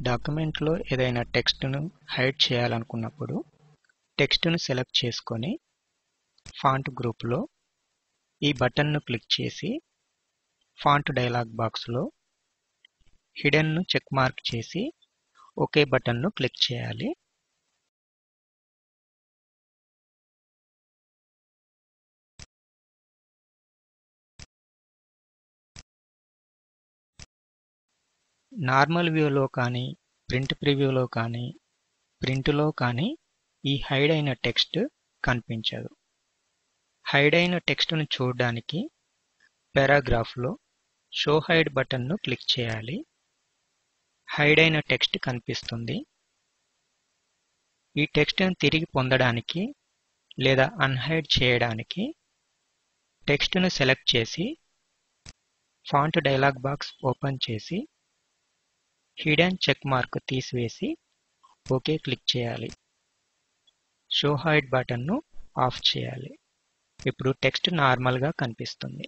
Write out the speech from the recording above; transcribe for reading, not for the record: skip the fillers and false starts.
డాక్యుమెంట్లో ఏదైనా టెక్స్ట్ను హైడ్ చేయాలనుకున్నప్పుడు టెక్స్ట్ను సెలెక్ట్ చేసుకొని ఫాంట్ గ్రూప్లో ఈ బటన్ను క్లిక్ చేసి ఫాంట్ డైలాగ్ బాక్స్లో హిడెన్ను చెక్ మార్క్ చేసి ఓకే బటన్ను క్లిక్ చేయాలి. నార్మల్ వ్యూలో కానీ ప్రింట్ ప్రివ్యూలో కానీ ప్రింట్లో కానీ ఈ హైడ్ అయిన టెక్స్ట్ కనిపించదు. హైడ్ అయిన టెక్స్ట్ను చూడడానికి పారాగ్రాఫ్లో షో హైడ్ బటన్ను క్లిక్ చేయాలి. హైడ్ అయిన టెక్స్ట్ కనిపిస్తుంది. ఈ టెక్స్ట్ను తిరిగి పొందడానికి లేదా అన్హైడ్ చేయడానికి టెక్స్ట్ను సెలెక్ట్ చేసి ఫాంట్ డైలాగ్ బాక్స్ ఓపెన్ చేసి హిడెన్ చెక్ మార్క్ తీసివేసి ఓకే క్లిక్ చేయాలి. షో హైడ్ బటన్ను ఆఫ్ చేయాలి. ఇప్పుడు టెక్స్ట్ నార్మల్గా కనిపిస్తుంది.